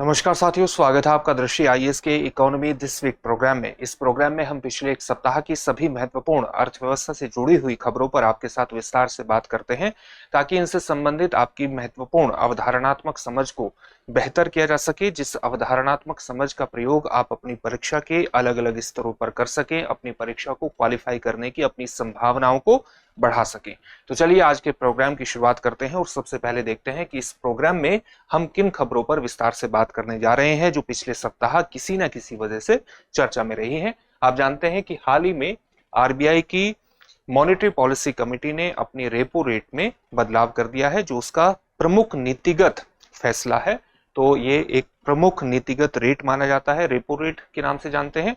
नमस्कार साथियों, स्वागत है आपका दृष्टि आईएएस के इकोनॉमी दिस वीक प्रोग्राम में। इस प्रोग्राम में हम पिछले एक सप्ताह की सभी महत्वपूर्ण अर्थव्यवस्था से जुड़ी हुई खबरों पर आपके साथ विस्तार से बात करते हैं, ताकि इनसे संबंधित आपकी महत्वपूर्ण अवधारणात्मक समझ को बेहतर किया जा सके, जिस अवधारणात्मक समझ का प्रयोग आप अपनी परीक्षा के अलग अलग स्तरों पर कर सकें, अपनी परीक्षा को क्वालिफाई करने की अपनी संभावनाओं को बढ़ा सकें। तो चलिए आज के प्रोग्राम की शुरुआत करते हैं और सबसे पहले देखते हैं कि इस प्रोग्राम में हम किन खबरों पर विस्तार से बात करने जा रहे हैं, जो पिछले सप्ताह किसी न किसी वजह से चर्चा में रही हैं। आप जानते हैं कि हाल ही में आरबीआई की मॉनेटरी पॉलिसी कमेटी ने अपनी रेपो रेट में बदलाव कर दिया है, जो उसका प्रमुख नीतिगत फैसला है। तो ये एक प्रमुख नीतिगत रेट माना जाता है, रेपो रेट के नाम से जानते हैं।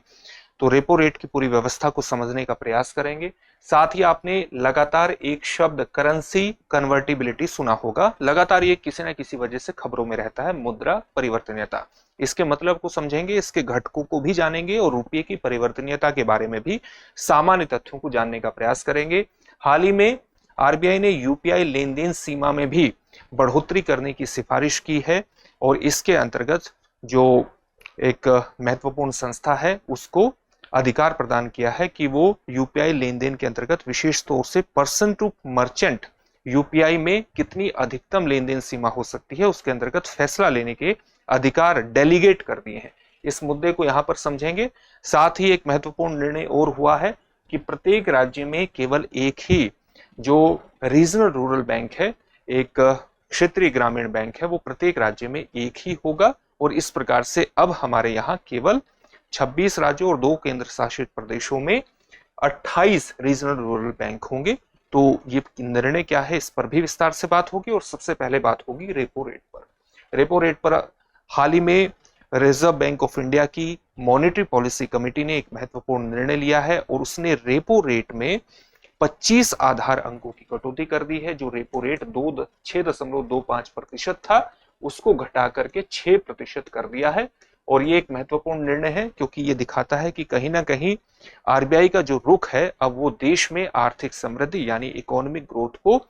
तो रेपो रेट की पूरी व्यवस्था को समझने का प्रयास करेंगे। साथ ही आपने लगातार एक शब्द करेंसी कन्वर्टिबिलिटी सुना होगा। लगातार ये किसी न किसी वजह से खबरों में रहता है, मुद्रा परिवर्तनीयता। इसके मतलब को समझेंगे, इसके घटकों को भी जानेंगे और रुपये की परिवर्तनीयता के बारे में भी सामान्य तथ्यों को जानने का प्रयास करेंगे। हाल ही में आरबीआई ने यूपीआई लेन देन सीमा में भी बढ़ोतरी करने की सिफारिश की है और इसके अंतर्गत जो एक महत्वपूर्ण संस्था है उसको अधिकार प्रदान किया है कि वो यूपीआई लेन देन के अंतर्गत विशेष तौर से पर्सन टू मर्चेंट यूपीआई में कितनी अधिकतम लेन देन सीमा हो सकती है, उसके अंतर्गत फैसला लेने के अधिकार डेलीगेट कर दिए हैं। इस मुद्दे को यहां पर समझेंगे। साथ ही एक महत्वपूर्ण निर्णय और हुआ है कि प्रत्येक राज्य में केवल एक ही जो रीजनल रूरल बैंक है, एक क्षेत्रीय ग्रामीण बैंक है, वो प्रत्येक राज्य में एक ही होगा। और इस प्रकार से अब हमारे यहाँ केवल 26 राज्यों और 2 केंद्र शासित प्रदेशों में 28 रीजनल रूरल बैंक होंगे। तो ये निर्णय क्या है, इस पर भी विस्तार से बात होगी। और सबसे पहले बात होगी रेपो रेट पर। रेपो रेट पर हाल ही में रिजर्व बैंक ऑफ इंडिया की मॉनेटरी पॉलिसी कमेटी ने एक महत्वपूर्ण निर्णय लिया है और उसने रेपो रेट में 25 आधार अंकों की कटौती कर दी है। जो रेपो रेट 6.25% था, उसको घटा करके 6% कर दिया है। और ये एक महत्वपूर्ण निर्णय है, क्योंकि ये दिखाता है कि कहीं ना कहीं आरबीआई का जो रुख है, अब वो देश में आर्थिक समृद्धि यानी इकोनॉमिक ग्रोथ को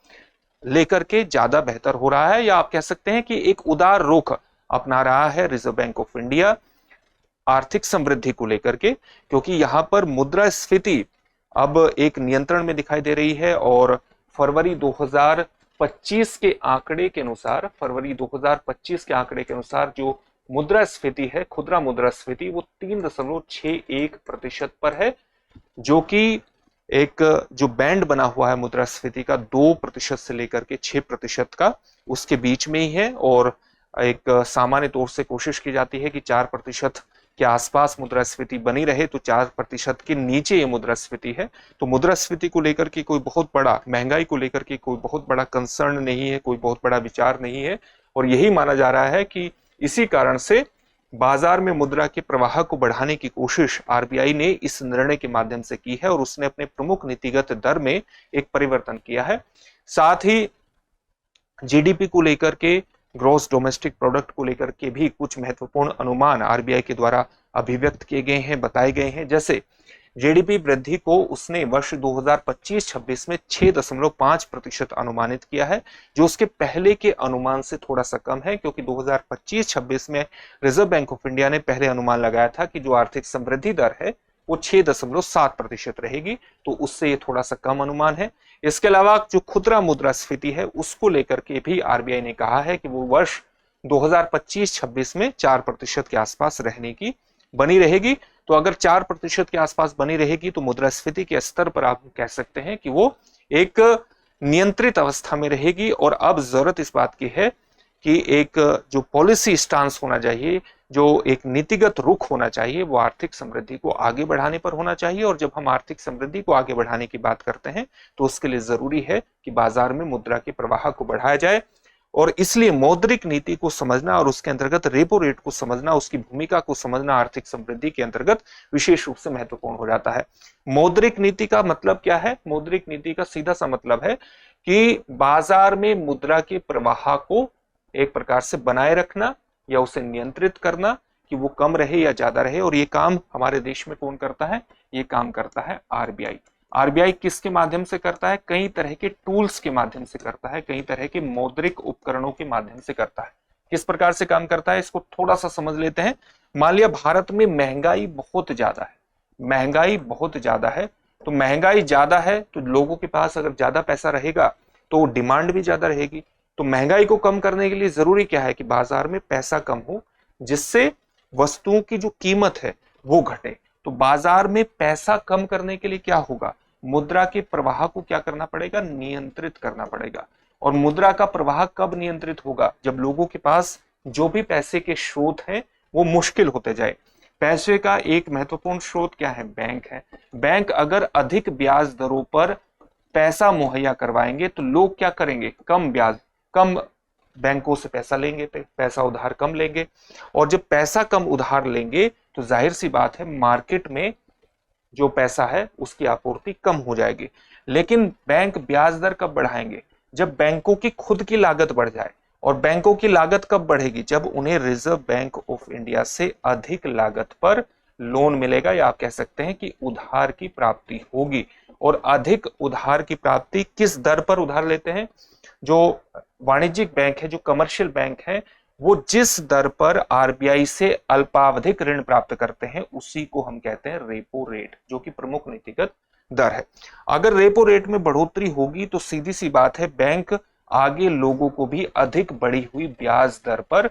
लेकर के ज्यादा बेहतर हो रहा है, या आप कह सकते हैं कि एक उदार रुख अपना रहा है रिजर्व बैंक ऑफ इंडिया आर्थिक समृद्धि को लेकर के। क्योंकि यहां पर मुद्रास्फीति अब एक नियंत्रण में दिखाई दे रही है और फरवरी 2025 के आंकड़े के अनुसार जो मुद्रास्फीति है, खुदरा मुद्रास्फीति, वो 3.61% पर है, जो कि एक जो बैंड बना हुआ है मुद्रास्फीति का 2% से लेकर के 6% का, उसके बीच में ही है। और एक सामान्य तौर से कोशिश की जाती है कि 4% के आसपास मुद्रास्फीति बनी रहे, तो 4% के नीचे ये मुद्रास्फीति है। तो मुद्रास्फीति को लेकर के कोई बहुत बड़ा, महंगाई को लेकर के कोई बहुत बड़ा कंसर्न नहीं है, कोई बहुत बड़ा विचार नहीं है। और यही माना जा रहा है कि इसी कारण से बाजार में मुद्रा के प्रवाह को बढ़ाने की कोशिश आरबीआई ने इस निर्णय के माध्यम से की है और उसने अपने प्रमुख नीतिगत दर में एक परिवर्तन किया है। साथ ही जीडीपी को लेकर के, ग्रॉस डोमेस्टिक प्रोडक्ट को लेकर के भी कुछ महत्वपूर्ण अनुमान आरबीआई के द्वारा अभिव्यक्त किए गए हैं, बताए गए हैं। जैसे जीडीपी वृद्धि को उसने वर्ष 2025-26 में 6.5% अनुमानित किया है, जो उसके पहले के अनुमान से थोड़ा सा कम है। क्योंकि 2025-26 में रिजर्व बैंक ऑफ इंडिया ने पहले अनुमान लगाया था कि जो आर्थिक समृद्धि दर है वो 6.7% रहेगी, तो उससे ये थोड़ा सा कम अनुमान है। इसके अलावा जो खुदरा मुद्रास्फीति है, उसको लेकर के भी आरबीआई ने कहा है कि वो वर्ष 2025-26 में 4% के आसपास रहने की बनी रहेगी। तो अगर 4% के आसपास बनी रहेगी तो मुद्रास्फीति के स्तर पर आप कह सकते हैं कि वो एक नियंत्रित अवस्था में रहेगी। और अब जरूरत इस बात की है कि एक जो पॉलिसी स्टांस होना चाहिए, जो एक नीतिगत रुख होना चाहिए, वो आर्थिक समृद्धि को आगे बढ़ाने पर होना चाहिए। और जब हम आर्थिक समृद्धि को आगे बढ़ाने की बात करते हैं, तो उसके लिए जरूरी है कि बाजार में मुद्रा के प्रवाह को बढ़ाया जाए। और इसलिए मौद्रिक नीति को समझना और उसके अंतर्गत रेपो रेट को समझना, उसकी भूमिका को समझना आर्थिक समृद्धि के अंतर्गत विशेष रूप से महत्वपूर्ण हो जाता है। मौद्रिक नीति का मतलब क्या है? मौद्रिक नीति का सीधा सा मतलब है कि बाजार में मुद्रा के प्रवाह को एक प्रकार से बनाए रखना या उसे नियंत्रित करना, कि वो कम रहे या ज्यादा रहे। और ये काम हमारे देश में कौन करता है? ये काम करता है आरबीआई। आरबीआई किसके माध्यम से करता है? कई तरह के टूल्स के माध्यम से करता है, कई तरह के मौद्रिक उपकरणों के माध्यम से करता है। किस प्रकार से काम करता है इसको थोड़ा सा समझ लेते हैं। मान लिया भारत में महंगाई बहुत ज्यादा है, महंगाई बहुत ज्यादा है, तो महंगाई ज्यादा है तो लोगों के पास अगर ज्यादा पैसा रहेगा तो डिमांड भी ज्यादा रहेगी। तो महंगाई को कम करने के लिए जरूरी क्या है कि बाजार में पैसा कम हो, जिससे वस्तुओं की जो कीमत है वो घटे। तो बाजार में पैसा कम करने के लिए क्या होगा, मुद्रा के प्रवाह को क्या करना पड़ेगा, नियंत्रित करना पड़ेगा। और मुद्रा का प्रवाह कब नियंत्रित होगा, जब लोगों के पास जो भी पैसे के स्रोत हैं वो मुश्किल होते जाए। पैसे का एक महत्वपूर्ण स्रोत क्या है, बैंक है। बैंक अगर अधिक ब्याज दरों पर पैसा मुहैया करवाएंगे तो लोग क्या करेंगे, कम ब्याज, कम बैंकों से पैसा लेंगे, पैसा उधार कम लेंगे। और जब पैसा कम उधार लेंगे तो जाहिर सी बात है मार्केट में जो पैसा है उसकी आपूर्ति कम हो जाएगी। लेकिन बैंक ब्याज दर कब बढ़ाएंगे, जब बैंकों की खुद की लागत बढ़ जाए। और बैंकों की लागत कब बढ़ेगी, जब उन्हें रिजर्व बैंक ऑफ इंडिया से अधिक लागत पर लोन मिलेगा, या आप कह सकते हैं कि उधार की प्राप्ति होगी। और अधिक उधार की प्राप्ति किस दर पर उधार लेते हैं, जो वाणिज्यिक बैंक है, जो कमर्शियल बैंक है, वो जिस दर पर आरबीआई से अल्पावधिक ऋण प्राप्त करते हैं उसी को हम कहते हैं रेपो रेट, जो कि प्रमुख नीतिगत दर है। अगर रेपो रेट में बढ़ोतरी होगी तो सीधी सी बात है बैंक आगे लोगों को भी अधिक बढ़ी हुई ब्याज दर पर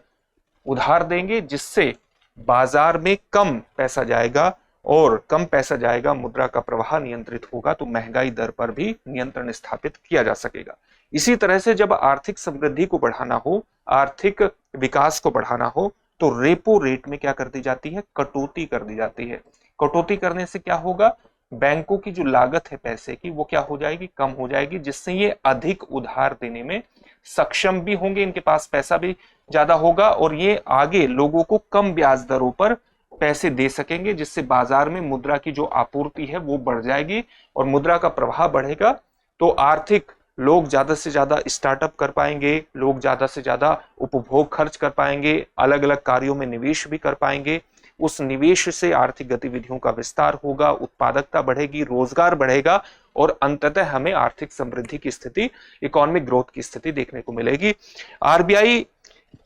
उधार देंगे, जिससे बाजार में कम पैसा जाएगा, और कम पैसा जाएगा, मुद्रा का प्रवाह नियंत्रित होगा, तो महंगाई दर पर भी नियंत्रण स्थापित किया जा सकेगा। इसी तरह से जब आर्थिक समृद्धि को बढ़ाना हो, आर्थिक विकास को बढ़ाना हो, तो रेपो रेट में क्या कर दी जाती है, कटौती कर दी जाती है। कटौती करने से क्या होगा, बैंकों की जो लागत है पैसे की वो क्या हो जाएगी, कम हो जाएगी, जिससे ये अधिक उधार देने में सक्षम भी होंगे, इनके पास पैसा भी ज्यादा होगा, और ये आगे लोगों को कम ब्याज दरों पर पैसे दे सकेंगे, जिससे बाजार में मुद्रा की जो आपूर्ति है वो बढ़ जाएगी और मुद्रा का प्रवाह बढ़ेगा। तो आर्थिक लोग ज्यादा से ज्यादा स्टार्टअप कर पाएंगे, लोग ज्यादा से ज्यादा उपभोग खर्च कर पाएंगे, अलग अलग कार्यों में निवेश भी कर पाएंगे। उस निवेश से आर्थिक गतिविधियों का विस्तार होगा, उत्पादकता बढ़ेगी, रोजगार बढ़ेगा, और अंततः हमें आर्थिक समृद्धि की स्थिति, इकोनॉमिक ग्रोथ की स्थिति देखने को मिलेगी। आरबीआई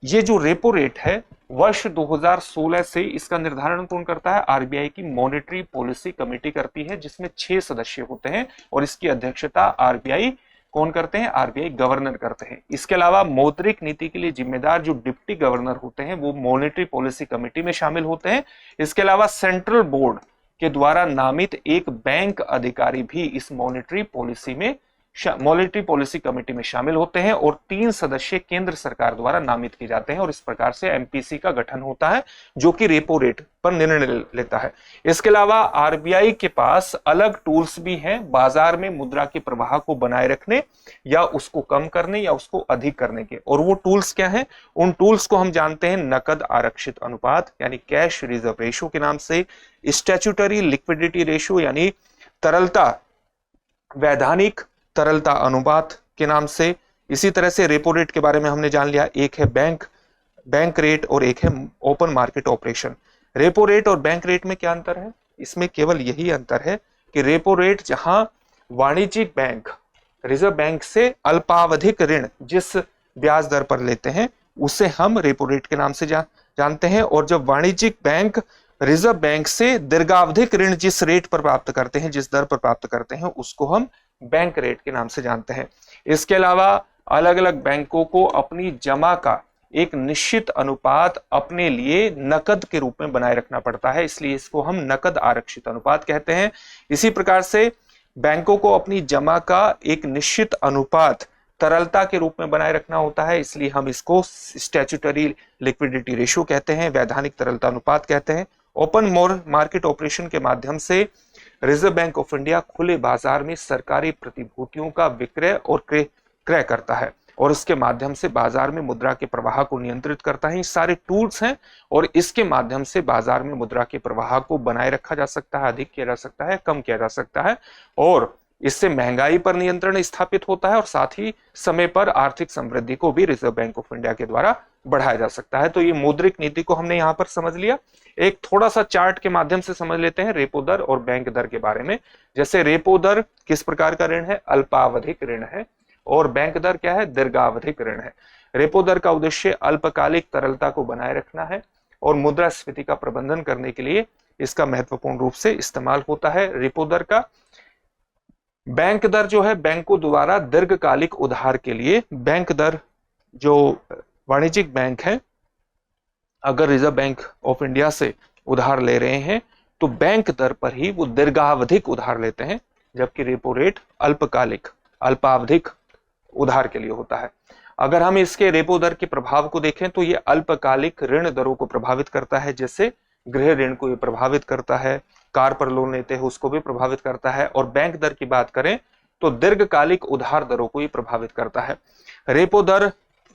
ये जो रेपो रेट है वर्ष 2016 से इसका निर्धारण कौन करता है, आरबीआई की मॉनेटरी पॉलिसी कमेटी करती है, जिसमें 6 सदस्य होते हैं, और इसकी अध्यक्षता आरबीआई कौन करते हैं, आरबीआई गवर्नर करते हैं। इसके अलावा मौद्रिक नीति के लिए जिम्मेदार जो डिप्टी गवर्नर होते हैं वो मॉनेटरी पॉलिसी कमेटी में शामिल होते हैं। इसके अलावा सेंट्रल बोर्ड के द्वारा नामित एक बैंक अधिकारी भी इस मॉनेटरी पॉलिसी कमेटी में शामिल होते हैं, और 3 सदस्य केंद्र सरकार द्वारा नामित किए जाते हैं, और इस प्रकार से एमपीसी का गठन होता है जो कि रेपो रेट पर निर्णय लेता है। इसके अलावा आरबीआई के पास अलग टूल्स भी हैं बाजार में मुद्रा के प्रवाह को बनाए रखने, या उसको कम करने, या उसको अधिक करने के। और वो टूल्स क्या हैं, उन टूल्स को हम जानते हैं नकद आरक्षित अनुपात यानी कैश रिजर्व रेशो के नाम से, स्टैट्यूटरी लिक्विडिटी रेशो यानी तरलता, वैधानिक तरलता अनुपात के नाम से। इसी तरह से रेपो रेट के बारे में हमने जान लिया, एक है बैंक रेट और एक है open market operation. Repo rate और बैंक रेट में क्या अंतर है, इसमें केवल यही अंतर है कि रेपो रेट जहां वाणिज्यिक बैंक रिजर्व बैंक से अल्पावधिक ऋण जिस ब्याज दर पर लेते हैं उसे हम रेपो रेट के नाम से जानते हैं, और जब वाणिज्यिक बैंक रिजर्व बैंक से दीर्घावधिक ऋण जिस रेट पर प्राप्त करते हैं, जिस दर पर प्राप्त करते हैं, उसको हम बैंक रेट के नाम से जानते हैं। इसके अलावा अलग अलग बैंकों को अपनी जमा का एक निश्चित अनुपात अपने लिए नकद के रूप में बनाए रखना पड़ता है, इसलिए इसको हम नकद आरक्षित अनुपात कहते हैं। इसी प्रकार से बैंकों को अपनी जमा का एक निश्चित अनुपात तरलता के रूप में बनाए रखना होता है, इसलिए हम इसको स्टैट्यूटरी लिक्विडिटी रेशियो कहते हैं, वैधानिक तरलता अनुपात कहते हैं। ओपन मार्केट ऑपरेशन के माध्यम से रिजर्व बैंक ऑफ इंडिया खुले बाजार में सरकारी प्रतिभूतियों का विक्रय और क्रय करता है, और इसके माध्यम से बाजार में मुद्रा के प्रवाह को नियंत्रित करता है। ये सारे टूल्स हैं, और इसके माध्यम से बाजार में मुद्रा के प्रवाह को बनाए रखा जा सकता है, अधिक किया जा सकता है, कम किया जा सकता है, और इससे महंगाई पर नियंत्रण स्थापित होता है, और साथ ही समय पर आर्थिक समृद्धि को भी रिजर्व बैंक ऑफ इंडिया के द्वारा बढ़ाया जा सकता है। तो ये मौद्रिक नीति को हमने यहाँ पर समझ लिया। एक थोड़ा सा चार्ट के माध्यम से समझ लेते हैं रेपो दर और बैंक दर के बारे में। जैसे रेपो दर किस प्रकार का ऋण है, अल्पावधिक ऋण है, और बैंक दर क्या है, दीर्घावधिक ऋण है। रेपो दर का उद्देश्य अल्पकालिक तरलता को बनाए रखना है और मुद्रास्फीति का प्रबंधन करने के लिए इसका महत्वपूर्ण रूप से इस्तेमाल होता है। रेपो दर का बैंक दर जो है, बैंकों द्वारा दीर्घकालिक उधार के लिए बैंक दर, जो वाणिज्यिक बैंक है, अगर रिजर्व बैंक ऑफ इंडिया से उधार ले रहे हैं तो बैंक दर पर ही वो दीर्घावधिक उधार लेते हैं, जबकि रेपो रेट अल्पकालिक अल्पावधिक उधार के लिए होता है। अगर हम इसके रेपो दर के प्रभाव को देखें तो ये अल्पकालिक ऋण दरों को प्रभावित करता है, जैसे गृह ऋण को ये प्रभावित करता है, कार पर लोन लेते हैं उसको भी प्रभावित करता है, और बैंक दर की बात करें तो दीर्घकालिक उधार दरों को ये प्रभावित करता है। रेपो दर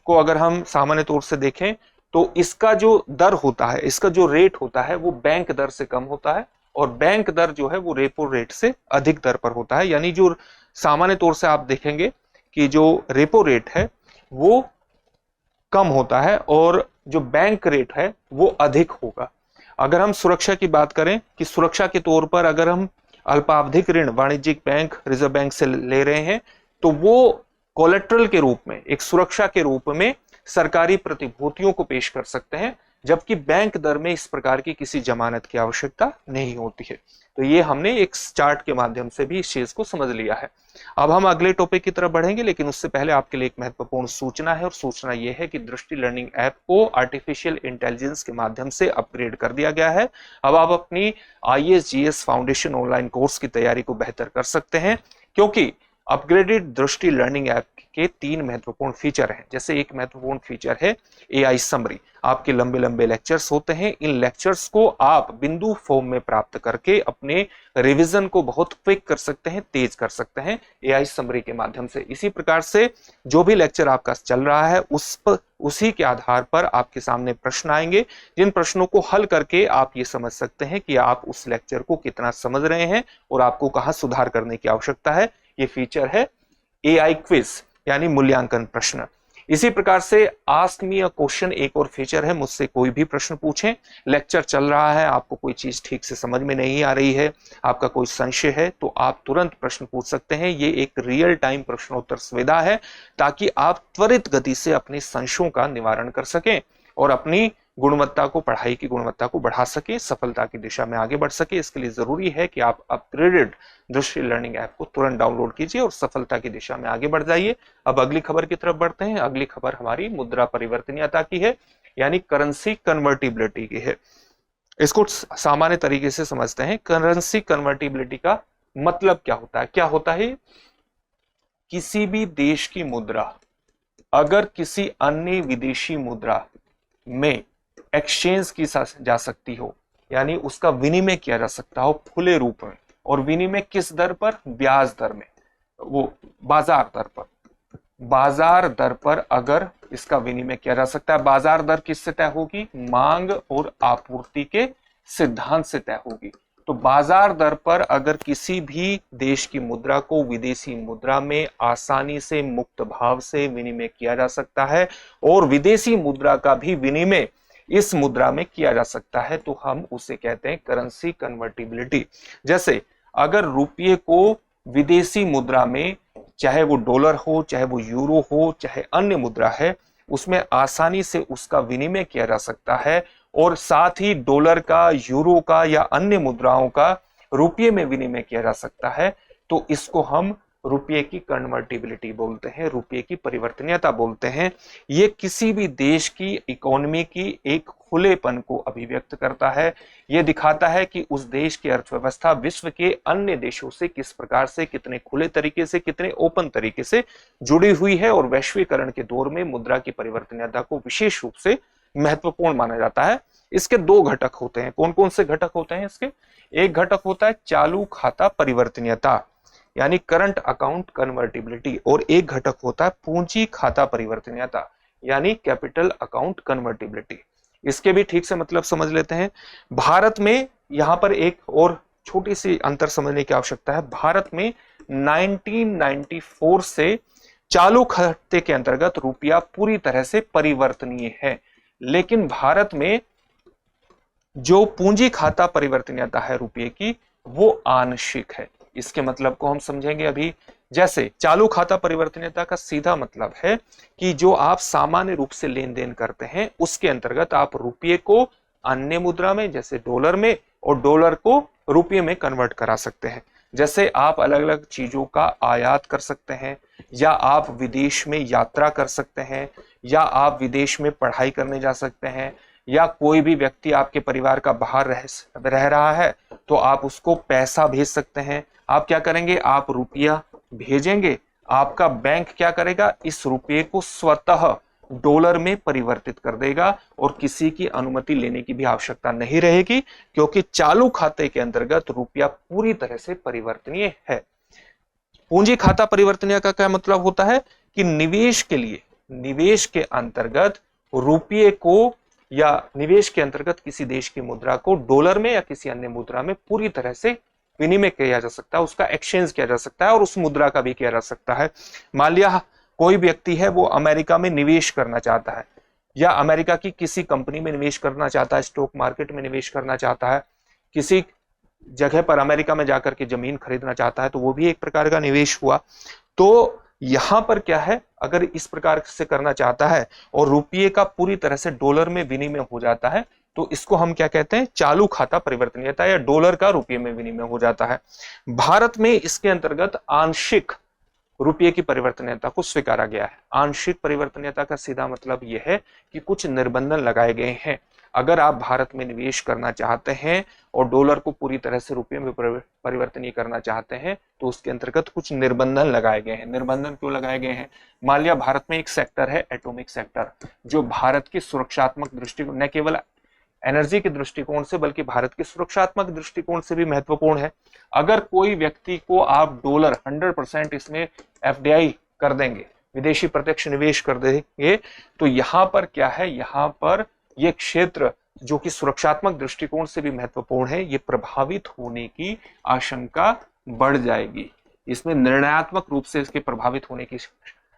को अगर हम सामान्य तौर से देखें तो इसका जो दर होता है, इसका जो रेट होता है वो बैंक दर से कम होता है, और बैंक दर जो है वो रेपो रेट से अधिक दर पर होता है। यानी जो सामान्य तौर से आप देखेंगे कि जो रेपो रेट है वो कम होता है और जो बैंक रेट है वो अधिक होगा। अगर हम सुरक्षा की बात करें कि सुरक्षा के तौर पर अगर हम अल्पावधिक ऋण वाणिज्यिक बैंक, रिजर्व बैंक से ले रहे हैं तो वो कोलेट्रल के रूप में, एक सुरक्षा के रूप में सरकारी प्रतिभूतियों को पेश कर सकते हैं, जबकि बैंक दर में इस प्रकार की किसी जमानत की आवश्यकता नहीं होती है। तो ये हमने एक चार्ट के माध्यम से भी इस चीज को समझ लिया है। अब हम अगले टॉपिक की तरफ बढ़ेंगे, लेकिन उससे पहले आपके लिए एक महत्वपूर्ण सूचना है, और सूचना यह है कि दृष्टि लर्निंग ऐप को आर्टिफिशियल इंटेलिजेंस के माध्यम से अपग्रेड कर दिया गया है। अब आप अपनी IAS-GS फाउंडेशन ऑनलाइन कोर्स की तैयारी को बेहतर कर सकते हैं, क्योंकि अपग्रेडेड दृष्टि लर्निंग ऐप के 3 महत्वपूर्ण फीचर हैं। जैसे एक महत्वपूर्ण फीचर है AI समरी। आपके लंबे लंबे लेक्चर्स होते हैं, इन लेक्चर्स को आप बिंदु फॉर्म में प्राप्त करके अपने रिवीजन को बहुत क्विक कर सकते हैं, तेज कर सकते हैं AI समरी के माध्यम से। इसी प्रकार से जो भी लेक्चर आपका चल रहा है उसी के आधार पर आपके सामने प्रश्न आएंगे, जिन प्रश्नों को हल करके आप ये समझ सकते हैं कि आप उस लेक्चर को कितना समझ रहे हैं और आपको कहाँ सुधार करने की आवश्यकता है। ये फीचर है AI क्विज, यानी मूल्यांकन प्रश्न। इसी प्रकार से आस्क मी अ क्वेश्चन एक और फीचर है, मुझसे कोई भी प्रश्न पूछें। लेक्चर चल रहा है, आपको कोई चीज ठीक से समझ में नहीं आ रही है, आपका कोई संशय है, तो आप तुरंत प्रश्न पूछ सकते हैं। ये एक रियल टाइम प्रश्नोत्तर सुविधा है, ताकि आप त्वरित गति से अपने संशयों का निवारण कर सकें और अपनी गुणवत्ता को, पढ़ाई की गुणवत्ता को बढ़ा सके, सफलता की दिशा में आगे बढ़ सके। इसके लिए जरूरी है कि आप अपग्रेडेड दृष्टि लर्निंग ऐप को तुरंत डाउनलोड कीजिए और सफलता की दिशा में आगे बढ़ जाइए। अब अगली खबर की तरफ बढ़ते हैं। अगली खबर हमारी मुद्रा परिवर्तनीयता की है, यानी करेंसी कन्वर्टिबिलिटी की है। इसको सामान्य तरीके से समझते हैं। करेंसी कन्वर्टिबिलिटी का मतलब क्या होता है? क्या होता है? किसी भी देश की मुद्रा अगर किसी अन्य विदेशी मुद्रा में एक्सचेंज की जा सकती हो, यानी उसका विनिमय किया जा सकता हो खुले रूप में, और विनिमय किस दर पर? ब्याज दर में, वो बाजार दर पर। बाजार दर पर अगर इसका विनिमय किया जा सकता है, बाजार दर किससे तय होगी? मांग और आपूर्ति के सिद्धांत से तय होगी। तो बाजार दर पर अगर किसी भी देश की मुद्रा को विदेशी मुद्रा में आसानी से, मुक्त भाव से विनिमय किया जा सकता है, और विदेशी मुद्रा का भी विनिमय इस मुद्रा में किया जा सकता है, तो हम उसे कहते हैं करेंसी कन्वर्टिबिलिटी। जैसे अगर रुपये को विदेशी मुद्रा में, चाहे वो डॉलर हो, चाहे वो यूरो हो, चाहे अन्य मुद्रा है, उसमें आसानी से उसका विनिमय किया जा सकता है, और साथ ही डॉलर का, यूरो का या अन्य मुद्राओं का रुपये में विनिमय किया जा सकता है, तो इसको हम रुपये की कन्वर्टिबिलिटी बोलते हैं, रुपये की परिवर्तनीयता बोलते हैं। ये किसी भी देश की इकोनॉमी की एक खुलेपन को अभिव्यक्त करता है। ये दिखाता है कि उस देश की अर्थव्यवस्था विश्व के अन्य देशों से किस प्रकार से, कितने खुले तरीके से, कितने ओपन तरीके से जुड़ी हुई है, और वैश्वीकरण के दौर में मुद्रा की परिवर्तनीयता को विशेष रूप से महत्वपूर्ण माना जाता है। इसके 2 घटक होते हैं। कौन कौन से घटक होते हैं इसके? एक घटक होता है चालू खाता परिवर्तनीयता, यानी करंट अकाउंट कन्वर्टिबिलिटी, और एक घटक होता है पूंजी खाता परिवर्तनीयता, यानी कैपिटल अकाउंट कन्वर्टिबिलिटी। इसके भी ठीक से मतलब समझ लेते हैं। भारत में यहां पर एक और छोटी सी अंतर समझने की आवश्यकता है। भारत में 1994 से चालू खाते के अंतर्गत रुपया पूरी तरह से परिवर्तनीय है, लेकिन भारत में जो पूंजी खाता परिवर्तनीयता है रुपये की, वो आंशिक है। इसके मतलब को हम समझेंगे अभी जैसे चालू खाता परिवर्तनीयता का सीधा मतलब है कि जो आप सामान्य रूप से लेन देन करते हैं उसके अंतर्गत आप रुपये को अन्य मुद्रा में जैसे डॉलर में और डॉलर को रुपये में कन्वर्ट करा सकते हैं। जैसे आप अलग अलग चीजों का आयात कर सकते हैं, या आप विदेश में यात्रा कर सकते हैं, या आप विदेश में पढ़ाई करने जा सकते हैं, या कोई भी व्यक्ति आपके परिवार का बाहर रह रहा है तो आप उसको पैसा भेज सकते हैं। आप क्या करेंगे, आप रुपया भेजेंगे, आपका बैंक क्या करेगा, इस रुपये को स्वतः डॉलर में परिवर्तित कर देगा और किसी की अनुमति लेने की भी आवश्यकता नहीं रहेगी, क्योंकि चालू खाते के अंतर्गत रुपया पूरी तरह से परिवर्तनीय है। पूंजी खाता परिवर्तनीय का क्या मतलब होता है कि निवेश के लिए, निवेश के अंतर्गत रुपये को या निवेश के अंतर्गत किसी देश की मुद्रा को डॉलर में या किसी अन्य मुद्रा में पूरी तरह से विनिमय किया जा सकता है, उसका एक्सचेंज किया जा सकता है और उस मुद्रा का भी किया जा सकता है। मान लिया कोई व्यक्ति है वो अमेरिका में निवेश करना चाहता है या अमेरिका की किसी कंपनी में निवेश करना चाहता है, स्टॉक मार्केट में निवेश करना चाहता है, किसी जगह पर अमेरिका में जाकर के जमीन खरीदना चाहता है, तो वो भी एक प्रकार का निवेश हुआ। तो यहां पर क्या है, अगर इस प्रकार से करना चाहता है और रुपये का पूरी तरह से डॉलर में विनिमय हो जाता है तो इसको हम क्या कहते हैं, चालू खाता परिवर्तनीयता, या डॉलर का रुपये में विनिमय हो जाता है। भारत में इसके अंतर्गत आंशिक रुपये की परिवर्तनीयता को स्वीकारा गया है। आंशिक परिवर्तनीयता का सीधा मतलब यह है कि कुछ निर्बंधन लगाए गए हैं। अगर आप भारत में निवेश करना चाहते हैं और डॉलर को पूरी तरह से रुपये में परिवर्तनीय करना चाहते हैं तो उसके अंतर्गत कुछ निर्बंधन लगाए गए हैं। निर्बंधन क्यों लगाए गए हैं, मान लिया भारत में एक सेक्टर है एटॉमिक सेक्टर, जो भारत की सुरक्षात्मक दृष्टिकोण, न केवल एनर्जी के दृष्टिकोण से बल्कि भारत के सुरक्षात्मक दृष्टिकोण से भी महत्वपूर्ण है। अगर कोई व्यक्ति को आप डॉलर 100% इसमें एफडीआई कर देंगे, विदेशी प्रत्यक्ष निवेश कर देंगे, तो यहां पर क्या है, यहां पर यह क्षेत्र जो कि सुरक्षात्मक दृष्टिकोण से भी महत्वपूर्ण है, ये प्रभावित होने की आशंका बढ़ जाएगी। इसमें निर्णयात्मक रूप से इसके प्रभावित होने की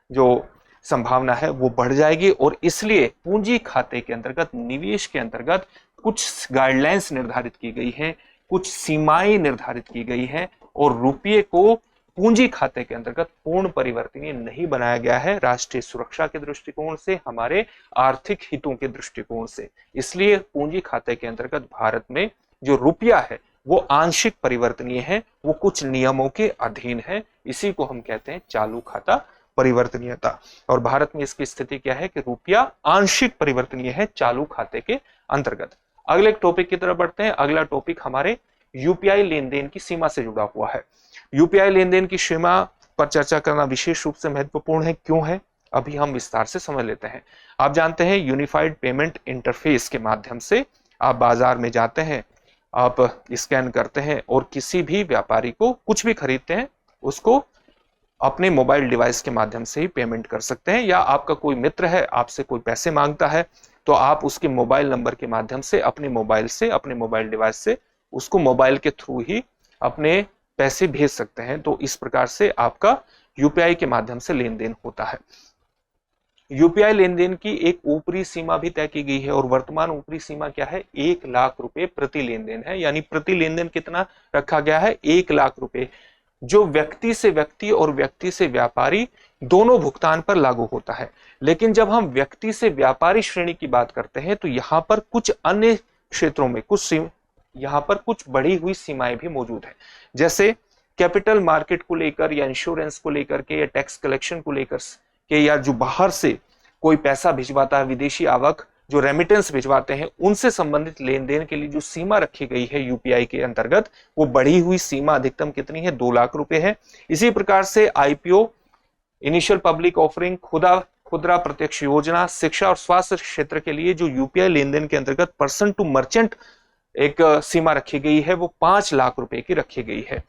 जो संभावना है वो बढ़ जाएगी और इसलिए पूंजी खाते के अंतर्गत, निवेश के अंतर्गत कुछ गाइडलाइंस निर्धारित की गई हैं, कुछ सीमाएं निर्धारित की गई हैं और रुपये को पूंजी खाते के अंतर्गत पूर्ण परिवर्तनीय नहीं बनाया गया है, राष्ट्रीय सुरक्षा के दृष्टिकोण से, हमारे आर्थिक हितों के दृष्टिकोण से। इसलिए पूंजी खाते के अंतर्गत भारत में जो रुपया है वो आंशिक परिवर्तनीय है, वो कुछ नियमों के अधीन है। इसी को हम कहते हैं चालू खाता परिवर्तनीयता। और भारत में इसकी स्थिति क्या है कि रुपया आंशिक परिवर्तनीय है चालू खाते के अंतर्गत। अगले टॉपिक की तरफ बढ़ते हैं। अगला टॉपिक हमारे यूपीआई लेन देन की सीमा से जुड़ा हुआ है। यूपीआई लेन देन की सीमा पर चर्चा करना विशेष रूप से महत्वपूर्ण है। क्यों है, अभी हम विस्तार से समझ लेते हैं। आप जानते हैं यूनिफाइड पेमेंट इंटरफेस के माध्यम से आप बाजार में जाते हैं, आप स्कैन करते हैं और किसी भी व्यापारी को कुछ भी खरीदते हैं उसको अपने मोबाइल डिवाइस के माध्यम से ही पेमेंट कर सकते हैं। या आपका कोई मित्र है, आपसे कोई पैसे मांगता है तो आप उसके मोबाइल नंबर के माध्यम से अपने मोबाइल डिवाइस से उसको मोबाइल के थ्रू ही अपने पैसे भेज सकते हैं। तो इस प्रकार से आपका यूपीआई के माध्यम से लेन देन होता है। यूपीआई लेन देन की एक ऊपरी सीमा भी तय की गई है और वर्तमान ऊपरी सीमा क्या है, 1 लाख रुपए प्रति लेन देन है। यानी प्रति लेन देन कितना रखा गया है, 1 लाख रुपए, जो व्यक्ति से व्यक्ति और व्यक्ति से व्यापारी दोनों भुगतान पर लागू होता है। लेकिन जब हम व्यक्ति से व्यापारी श्रेणी की बात करते हैं तो यहां पर कुछ अन्य क्षेत्रों में यहां पर कुछ बढ़ी हुई सीमाएं भी मौजूद है। जैसे कैपिटल मार्केट को लेकर या इंश्योरेंस को लेकर के या टैक्स कलेक्शन को लेकर के, या जो बाहर से कोई पैसा भिजवाता है, विदेशी आवक जो रेमिटेंस भिजवाते हैं, उनसे संबंधित लेन देन के लिए जो सीमा रखी गई है यूपीआई के अंतर्गत, वो बढ़ी हुई सीमा अधिकतम कितनी है, 2 लाख रुपए है। इसी प्रकार से आईपीओ, इनिशियल पब्लिक ऑफरिंग, खुदरा प्रत्यक्ष योजना, शिक्षा और स्वास्थ्य क्षेत्र के लिए जो यूपीआई लेन देन के अंतर्गत पर्सन टू मर्चेंट एक सीमा रखी गई है वो 5 लाख रुपए की रखी गई है।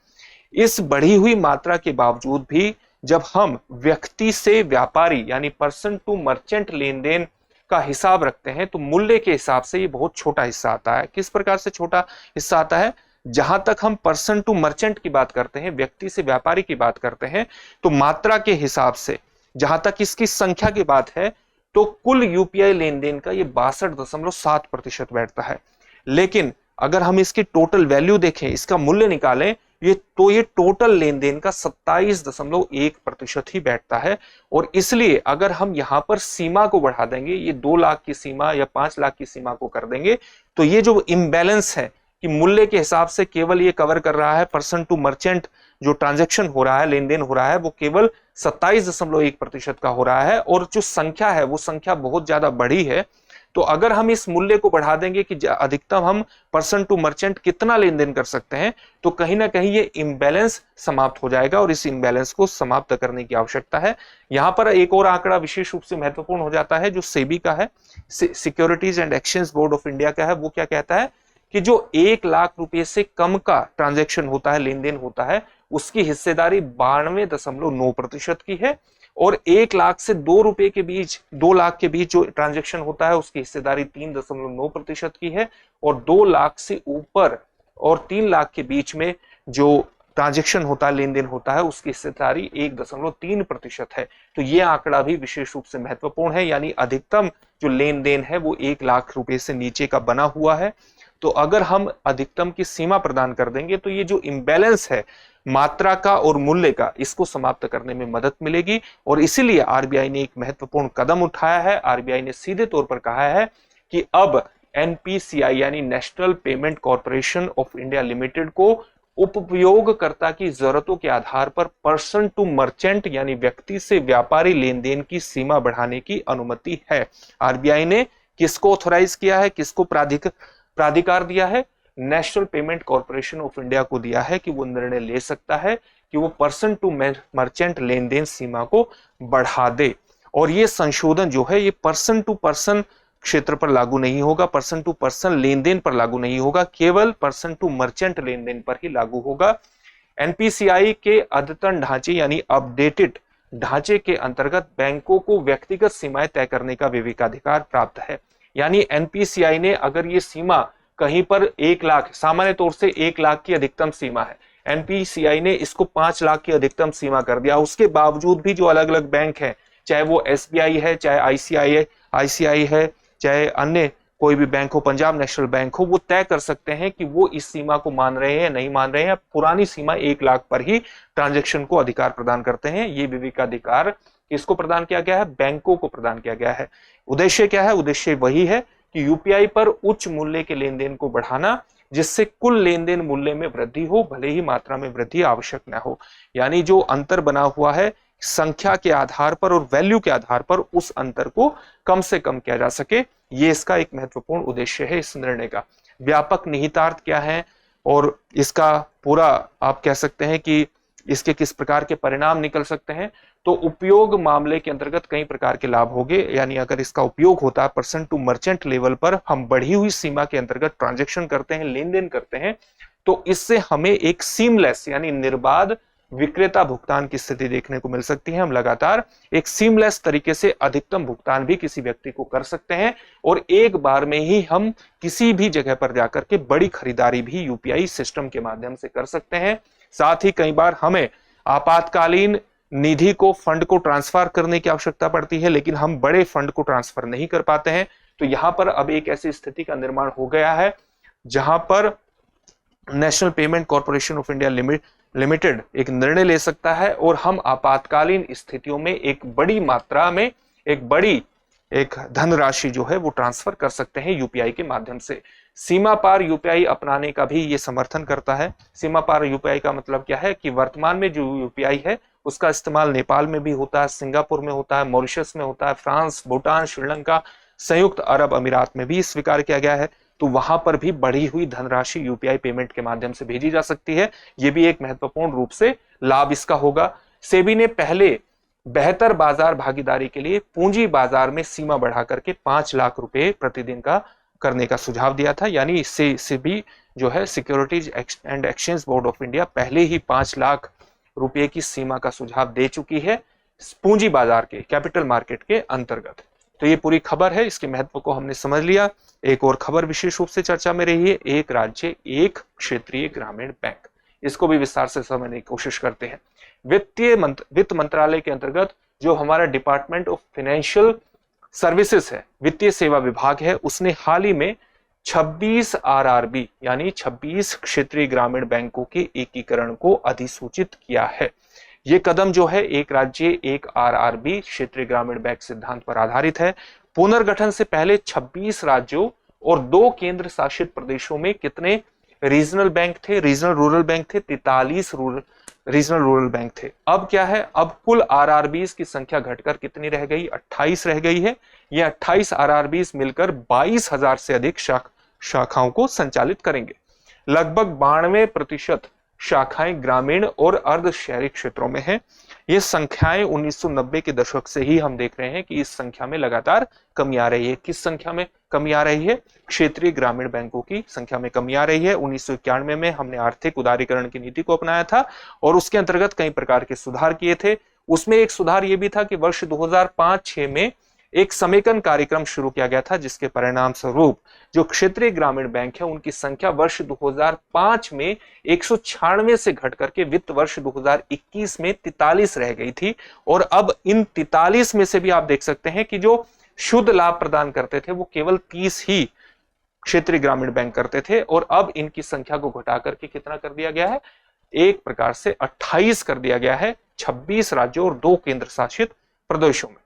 इस बढ़ी हुई मात्रा के बावजूद भी जब हम व्यक्ति से व्यापारी यानी पर्सन टू मर्चेंट लेन देन का हिसाब रखते हैं तो मूल्य के हिसाब से ये बहुत छोटा हिस्सा आता है। किस प्रकार से छोटा हिस्सा आता है, जहां तक हम पर्सन टू मर्चेंट की बात करते हैं, व्यक्ति से व्यापारी की बात करते हैं, तो मात्रा के हिसाब से जहां तक इसकी संख्या की बात है तो कुल यूपीआई लेन देन का ये 62.7% बैठता है। लेकिन अगर हम इसकी टोटल वैल्यू देखें, इसका मूल्य निकालें, ये टोटल लेन देन का 27.1% ही बैठता है। और इसलिए अगर हम यहां पर सीमा को बढ़ा देंगे, ये 2 लाख की सीमा या 5 लाख की सीमा को कर देंगे, तो ये जो इम्बैलेंस है कि मूल्य के हिसाब से केवल ये कवर कर रहा है पर्सन टू मर्चेंट, जो ट्रांजैक्शन हो रहा है, लेन देन हो रहा है, वो केवल 27.1% का हो रहा है। और जो संख्या है वो संख्या बहुत ज्यादा बड़ी है। तो अगर हम इस मूल्य को बढ़ा देंगे कि अधिकतम हम पर्सन टू मर्चेंट कितना लेन देन कर सकते हैं, तो कहीं ना कहीं ये इम्बैलेंस समाप्त हो जाएगा और इस इम्बैलेंस को समाप्त करने की आवश्यकता है। यहां पर एक और आंकड़ा विशेष रूप से महत्वपूर्ण हो जाता है जो सेबी का है, securities and exchange board of India का है। वो क्या कहता है कि जो 1 लाख रुपए से कम का ट्रांजैक्शन होता है, लेन देन होता है, उसकी हिस्सेदारी 92.9% की है। और 1 लाख से 2 रुपए के बीच, 2 लाख के बीच जो ट्रांजैक्शन होता है उसकी हिस्सेदारी 3.9% की है। और 2 लाख से ऊपर और 3 लाख के बीच में जो ट्रांजैक्शन होता है, लेन देन होता है, उसकी हिस्सेदारी 1.3% है। तो ये आंकड़ा भी विशेष रूप से महत्वपूर्ण है, यानी अधिकतम जो लेन देन है वो 1 लाख रुपए से नीचे का बना हुआ है। तो अगर हम अधिकतम की सीमा प्रदान कर देंगे तो ये जो इम्बैलेंस है मात्रा का और मूल्य का, इसको समाप्त करने में मदद मिलेगी। और इसीलिए आरबीआई ने एक महत्वपूर्ण कदम उठाया है। आरबीआई ने सीधे तौर पर कहा है कि अब एनपीसीआई यानी national payment corporation of India limited को उपयोगकर्ता की जरूरतों के आधार पर पर्सन टू मर्चेंट यानी व्यक्ति से व्यापारी लेन देन की सीमा बढ़ाने की अनुमति है। आरबीआई ने किसको ऑथोराइज किया है, किसको प्राधिकार दिया है? National payment corporation of India को दिया है कि वो निर्णय ले सकता है कि वो पर्सन टू मर्चेंट लेन देन सीमा को बढ़ा दे। और ये संशोधन जो है ये पर्सन टू पर्सन क्षेत्र पर लागू नहीं होगा, पर्सन टू पर्सन लेन देन पर लागू नहीं होगा, केवल पर्सन टू मर्चेंट लेन देन पर ही लागू होगा। एनपीसीआई के अद्यतन ढांचे यानी अपडेटेड ढांचे के अंतर्गत बैंकों को व्यक्तिगत सीमाएं तय करने का विवेकाधिकार प्राप्त है। यानी एनपीसीआई ने अगर ये सीमा कहीं पर 1 लाख, सामान्य तौर से 1 लाख की अधिकतम सीमा है, एनपीसीआई ने इसको 5 लाख की अधिकतम सीमा कर दिया। उसके बावजूद भी जो अलग अलग बैंक हैं, चाहे वो एसबीआई है, चाहे आईसीआई है, चाहे अन्य कोई भी बैंक हो, पंजाब नेशनल बैंक हो, वो तय कर सकते हैं कि वो इस सीमा को मान रहे हैं, नहीं मान रहे हैं। पुरानी सीमा 1 लाख पर ही ट्रांजैक्शन को अधिकार प्रदान करते हैं। ये विवेकाधिकार किसको प्रदान किया गया है? बैंकों को प्रदान किया गया है। उद्देश्य क्या है? उद्देश्य वही है कि यूपीआई पर उच्च मूल्य के लेन देन को बढ़ाना, जिससे कुल लेन देन मूल्य में वृद्धि हो, भले ही मात्रा में वृद्धि आवश्यक न हो। यानी जो अंतर बना हुआ है संख्या के आधार पर और वैल्यू के आधार पर, उस अंतर को कम से कम किया जा सके, ये इसका एक महत्वपूर्ण उद्देश्य है इस निर्णय का। व्यापक निहितार्थ क्या है और इसका पूरा आप कह सकते हैं कि इसके किस प्रकार के परिणाम निकल सकते हैं? तो उपयोग मामले के अंतर्गत कई प्रकार के लाभ होंगे। यानी अगर इसका उपयोग होता है पर्सन टू मर्चेंट लेवल पर, हम बढ़ी हुई सीमा के अंतर्गत ट्रांजैक्शन करते हैं, लेन देन करते हैं, तो इससे हमें एक सीमलेस यानी निर्बाध विक्रेता भुगतान की स्थिति देखने को मिल सकती है। हम लगातार एक सीमलेस तरीके से अधिकतम भुगतान भी किसी व्यक्ति को कर सकते हैं और एक बार में ही हम किसी भी जगह पर जाकर के बड़ी खरीदारी भी यूपीआई सिस्टम के माध्यम से कर सकते हैं। साथ ही कई बार हमें आपातकालीन निधि को, फंड को ट्रांसफर करने की आवश्यकता पड़ती है, लेकिन हम बड़े फंड को ट्रांसफर नहीं कर पाते हैं। तो यहां पर अब एक ऐसी स्थिति का निर्माण हो गया है जहां पर national payment corporation of India limited एक निर्णय ले सकता है और हम आपातकालीन स्थितियों में एक बड़ी मात्रा में एक धनराशि जो है वो ट्रांसफर कर सकते हैं यूपीआई के माध्यम से। सीमा पार यूपीआई अपनाने का भी ये समर्थन करता है। सीमा पार यूपीआई का मतलब क्या है कि वर्तमान में जो यूपीआई है उसका इस्तेमाल नेपाल में भी होता है, सिंगापुर में होता है, मॉरिशस में होता है, फ्रांस, भूटान, श्रीलंका, संयुक्त अरब अमीरात में भी स्वीकार किया गया है। तो वहां पर भी बढ़ी हुई धनराशि यूपीआई पेमेंट के माध्यम से भेजी जा सकती है। यह भी एक महत्वपूर्ण रूप से लाभ इसका होगा। सेबी ने पहले बेहतर बाजार भागीदारी के लिए पूंजी बाजार में सीमा बढ़ा करके 5 लाख रुपए प्रतिदिन का करने का सुझाव दिया था। यानी इससे सेबी जो है securities and exchange board of India पहले ही 5 लाख रुपए की सीमा का सुझाव दे चुकी है पूंजी बाजार के, कैपिटल मार्केट के अंतर्गत। तो ये पूरी खबर है, इसके महत्व को हमने समझ लिया। एक और खबर विशेष रूप से चर्चा में रही है, एक राज्य एक क्षेत्रीय ग्रामीण बैंक। इसको भी विस्तार से समझने की कोशिश करते हैं। वित्त मंत्रालय के अंतर्गत जो हमारा डिपार्टमेंट ऑफ फाइनेंशियल सर्विसेज है, वित्तीय सेवा विभाग है, उसने हाल ही में 26 आरआरबी यानी 26 क्षेत्रीय ग्रामीण बैंकों के एकीकरण को अधिसूचित किया है। ये कदम जो है एक राज्य एक आरआरबी क्षेत्रीय ग्रामीण बैंक सिद्धांत पर आधारित है। पुनर्गठन से पहले 26 राज्यों और 2 केंद्र शासित प्रदेशों में कितने रीजनल बैंक थे, रीजनल रूरल बैंक थे? 43 रीजनल रूरल बैंक थे। अब क्या है, अब कुल आरआरबीज की संख्या घटकर कितनी रह गई? 28 रह गई है। ये 28 आरआरबीज मिलकर 22,000 से अधिक शाखाओं को संचालित करेंगे। लगभग 92% शाखाएं ग्रामीण और अर्ध शहरी क्षेत्रों में हैं। ये संख्याएं 1990 के दशक से ही हम देख रहे हैं कि इस संख्या में लगातार कमी आ रही है। किस संख्या में कमी आ रही है? क्षेत्रीय ग्रामीण बैंकों की संख्या में कमी आ रही है। 1991 में हमने आर्थिक उदारीकरण की नीति को अपनाया था और उसके अंतर्गत कई प्रकार के सुधार किए थे। उसमें एक सुधार यह भी था कि वर्ष 2005-6 में एक समेकन कार्यक्रम शुरू किया गया था, जिसके परिणाम स्वरूप जो क्षेत्रीय ग्रामीण बैंक है उनकी संख्या वर्ष 2005 में 196 से घट करके वित्त वर्ष 2021 में 43 रह गई थी। और अब इन 43 में से भी आप देख सकते हैं कि जो शुद्ध लाभ प्रदान करते थे वो केवल 30 ही क्षेत्रीय ग्रामीण बैंक करते थे, और अब इनकी संख्या को घटा करके कितना कर दिया गया है? एक प्रकार से 28 कर दिया गया है 26 राज्यों और 2 केंद्र शासित प्रदेशों में।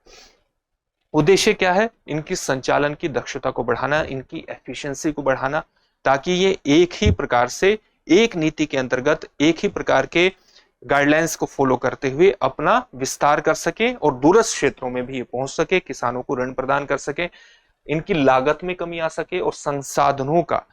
उद्देश्य क्या है? इनकी संचालन की दक्षता को बढ़ाना, इनकी एफिशिएंसी को बढ़ाना, ताकि ये एक ही प्रकार से एक नीति के अंतर्गत एक ही प्रकार के गाइडलाइंस को फॉलो करते हुए अपना विस्तार कर सके और दूरस्थ क्षेत्रों में भी ये पहुंच सके, किसानों को ऋण प्रदान कर सके, इनकी लागत में कमी आ सके और संसाधनों का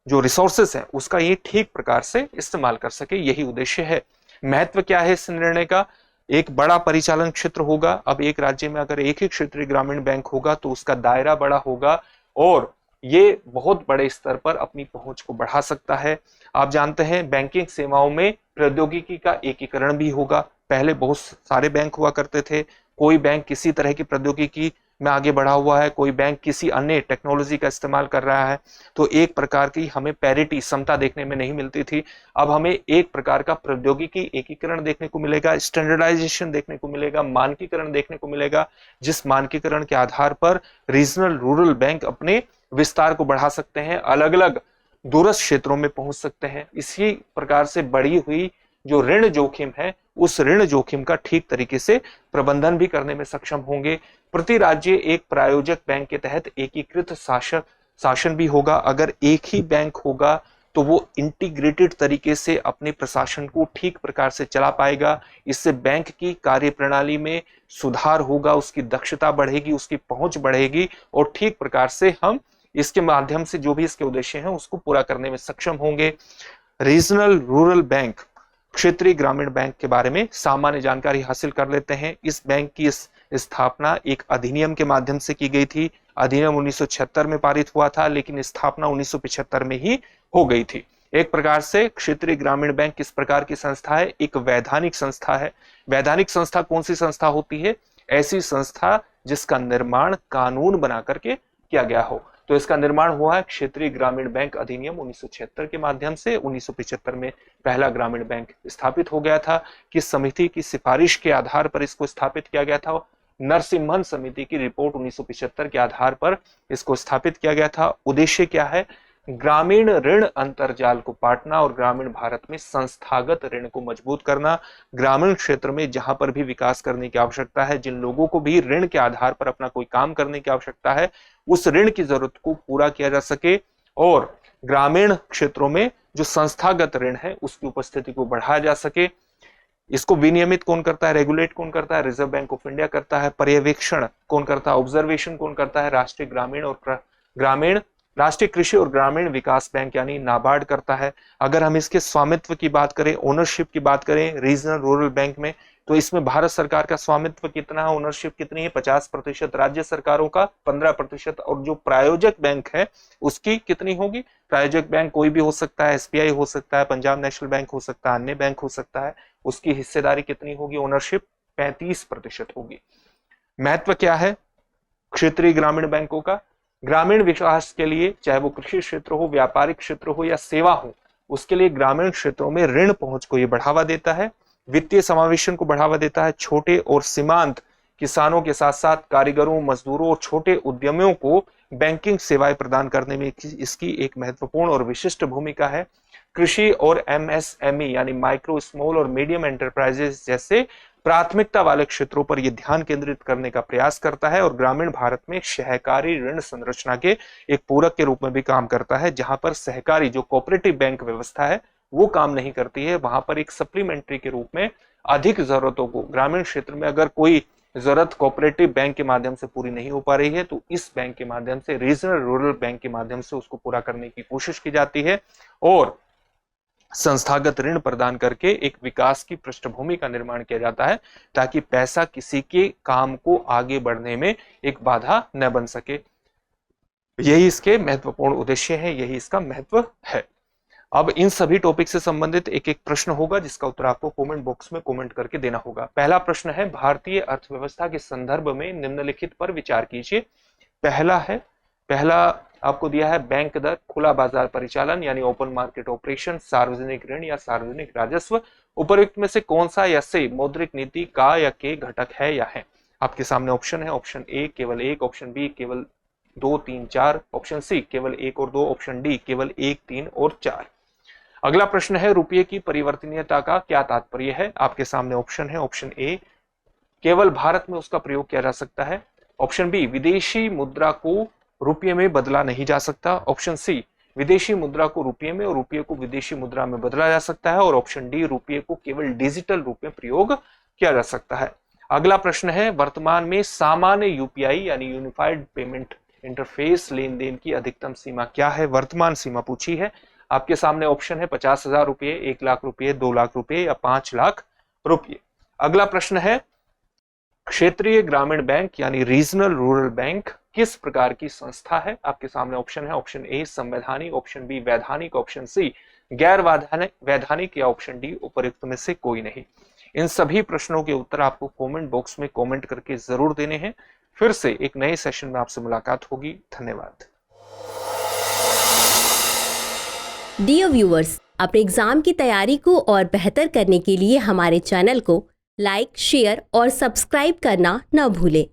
जो रिसोर्सेस है उसका ये ठीक प्रकार से इस्तेमाल कर सके। यही उद्देश्य है। महत्व क्या है इस निर्णय का? एक बड़ा परिचालन क्षेत्र होगा। अब एक राज्य में अगर एक ही क्षेत्रीय ग्रामीण बैंक होगा तो उसका दायरा बड़ा होगा और ये बहुत बड़े स्तर पर अपनी पहुंच को बढ़ा सकता है। आप जानते हैं बैंकिंग सेवाओं में प्रौद्योगिकी का एकीकरण भी होगा। पहले बहुत सारे बैंक हुआ करते थे, कोई बैंक किसी तरह की प्रौद्योगिकी में आगे बढ़ा हुआ है, कोई बैंक किसी अन्य टेक्नोलॉजी का इस्तेमाल कर रहा है, तो एक प्रकार की हमें पैरिटी, समता देखने में नहीं मिलती थी। अब हमें एक प्रकार का प्रौद्योगिकी एकीकरण देखने को मिलेगा, स्टैंडर्डाइजेशन देखने को मिलेगा, मानकीकरण देखने को मिलेगा, जिस मानकीकरण के आधार पर रीजनल रूरल बैंक अपने विस्तार को बढ़ा सकते हैं, अलग अलग दूरस्थ क्षेत्रों में पहुंच सकते हैं। इसी प्रकार से बढ़ी हुई जो ऋण जोखिम है उस ऋण जोखिम का ठीक तरीके से प्रबंधन भी करने में सक्षम होंगे। प्रति राज्य एक प्रायोजक बैंक के तहत एकीकृत शासन भी होगा। अगर एक ही बैंक होगा तो वो इंटीग्रेटेड तरीके से अपने प्रशासन को ठीक प्रकार से चला पाएगा। इससे बैंक की कार्यप्रणाली में सुधार होगा, उसकी दक्षता बढ़ेगी, उसकी पहुंच बढ़ेगी और ठीक प्रकार से हम इसके माध्यम से जो भी इसके उद्देश्य हैं उसको पूरा करने में सक्षम होंगे। रीजनल रूरल बैंक, क्षेत्रीय ग्रामीण बैंक के बारे में सामान्य जानकारी हासिल कर लेते हैं। इस बैंक की स्थापना एक अधिनियम के माध्यम से की गई थी। अधिनियम 1976 में पारित हुआ था, लेकिन स्थापना 1975 में ही हो गई थी। एक प्रकार से क्षेत्रीय ग्रामीण बैंक किस प्रकार की संस्था है? एक वैधानिक संस्था है। वैधानिक संस्था कौन सी संस्था होती है? ऐसी संस्था जिसका निर्माण कानून बना करके किया गया हो। तो इसका निर्माण हुआ है क्षेत्रीय ग्रामीण बैंक अधिनियम 1976 के माध्यम से। 1975 में पहला ग्रामीण बैंक स्थापित हो गया था। किस समिति की सिफारिश के आधार पर इसको स्थापित किया गया था? नरसिम्हन समिति की रिपोर्ट 1975 के आधार पर इसको स्थापित किया गया था। उद्देश्य क्या है? ग्रामीण ऋण अंतरजाल को पाटना और ग्रामीण भारत में संस्थागत ऋण को मजबूत करना। ग्रामीण क्षेत्र में जहां पर भी विकास करने की आवश्यकता है, जिन लोगों को भी ऋण के आधार पर अपना कोई काम करने की आवश्यकता है, उस ऋण की जरूरत को पूरा किया जा सके और ग्रामीण क्षेत्रों में जो संस्थागत ऋण है उसकी उपस्थिति को बढ़ाया जा सके। इसको विनियमित कौन करता है? रेगुलेट कौन करता है? रिजर्व बैंक ऑफ इंडिया करता है। पर्यवेक्षण कौन करता है? ऑब्जर्वेशन कौन करता है? राष्ट्रीय कृषि और ग्रामीण विकास बैंक यानी नाबार्ड करता है। अगर हम इसके स्वामित्व की बात करें, ओनरशिप की बात करें रीजनल रूरल बैंक में, तो इसमें भारत सरकार का स्वामित्व कितना है? ओनरशिप कितनी है? 50%। राज्य सरकारों का 15%। और जो प्रायोजक बैंक है उसकी कितनी होगी? प्रायोजक बैंक कोई भी हो सकता है, एसबीआई हो सकता है, पंजाब नेशनल बैंक हो सकता है, अन्य बैंक हो सकता है। उसकी हिस्सेदारी कितनी होगी? ओनरशिप 35% होगी। महत्व क्या है क्षेत्रीय ग्रामीण बैंकों का? ग्रामीण विकास के लिए, चाहे वो कृषि क्षेत्र हो, व्यापारिक क्षेत्र हो या सेवा हो, उसके लिए ग्रामीण क्षेत्रों में ऋण पहुंच को ये बढ़ावा देता है, वित्तीय समावेशन को बढ़ावा देता है, छोटे और सीमांत किसानों के साथ साथ कारीगरों, मजदूरों और छोटे उद्यमियों को बैंकिंग सेवाएं प्रदान करने में इसकी एक महत्वपूर्ण और विशिष्ट भूमिका है। कृषि और MSME यानी माइक्रो, स्मॉल और मीडियम एंटरप्राइजेस जैसे प्राथमिकता वाले क्षेत्रों पर यह ध्यान केंद्रित करने का प्रयास करता है और ग्रामीण भारत में सहकारी ऋण संरचना के एक पूरक के रूप में भी काम करता है। जहां पर सहकारी जो कोऑपरेटिव बैंक व्यवस्था है वो काम नहीं करती है, वहां पर एक सप्लीमेंट्री के रूप में अधिक जरूरतों को ग्रामीण क्षेत्र में अगर कोई जरूरत कोऑपरेटिव बैंक के माध्यम से पूरी नहीं हो पा रही है तो इस बैंक के माध्यम से, रीजनल रूरल बैंक के माध्यम से उसको पूरा करने की कोशिश की जाती है और संस्थागत ऋण प्रदान करके एक विकास की पृष्ठभूमि का निर्माण किया जाता है ताकि पैसा किसी के काम को आगे बढ़ने में एक बाधा न बन सके। यही इसके महत्वपूर्ण उद्देश्य है, यही इसका महत्व है। अब इन सभी टॉपिक से संबंधित एक एक प्रश्न होगा जिसका उत्तर आपको कमेंट बॉक्स में कमेंट करके देना होगा। पहला प्रश्न है, भारतीय अर्थव्यवस्था के संदर्भ में निम्नलिखित पर विचार कीजिए। पहला आपको दिया है बैंक दर, खुला बाजार परिचालन यानी ओपन मार्केट ऑपरेशन, सार्वजनिक ऋण या सार्वजनिक राजस्व। उपर्युक्त में से कौन सा या से मौद्रिक नीति का या के घटक है या है? आपके सामने ऑप्शन है, ऑप्शन ए केवल 1, ऑप्शन बी केवल 2, 3, 4, ऑप्शन सी केवल 1 और 2, ऑप्शन डी केवल 1, 3 और 4। अगला प्रश्न है, रुपये की परिवर्तनीयता का क्या तात्पर्य है? आपके सामने ऑप्शन है, ऑप्शन ए केवल भारत में उसका प्रयोग किया जा सकता है, ऑप्शन बी विदेशी मुद्रा को रुपये में बदला नहीं जा सकता, ऑप्शन सी विदेशी मुद्रा को रुपये में और रुपये को विदेशी मुद्रा में बदला जा सकता है और ऑप्शन डी रुपये को केवल डिजिटल रूप में प्रयोग किया जा सकता है। अगला प्रश्न है, वर्तमान में सामान्य यूपीआई यानी यूनिफाइड पेमेंट इंटरफेस लेन देन की अधिकतम सीमा क्या है? वर्तमान सीमा पूछी है। आपके सामने ऑप्शन है 50,000 रुपये, 1 लाख रुपये, 2 लाख रुपये या 5 लाख रुपये। अगला प्रश्न है, क्षेत्रीय ग्रामीण बैंक यानी रीजनल रूरल बैंक किस प्रकार की संस्था है? आपके सामने ऑप्शन है, ऑप्शन ए संवैधानिक, ऑप्शन बी वैधानिक, ऑप्शन सी गैर वैधानिक या ऑप्शन डी उपर्युक्त में से कोई नहीं। इन सभी प्रश्नों के उत्तर आपको कमेंट बॉक्स में कमेंट करके जरूर देने हैं। फिर से एक नए सेशन में आपसे मुलाकात होगी। धन्यवाद। डियर व्यूअर्स, अपने एग्जाम की तैयारी को और बेहतर करने के लिए हमारे चैनल को लाइक, शेयर और सब्सक्राइब करना न भूलें।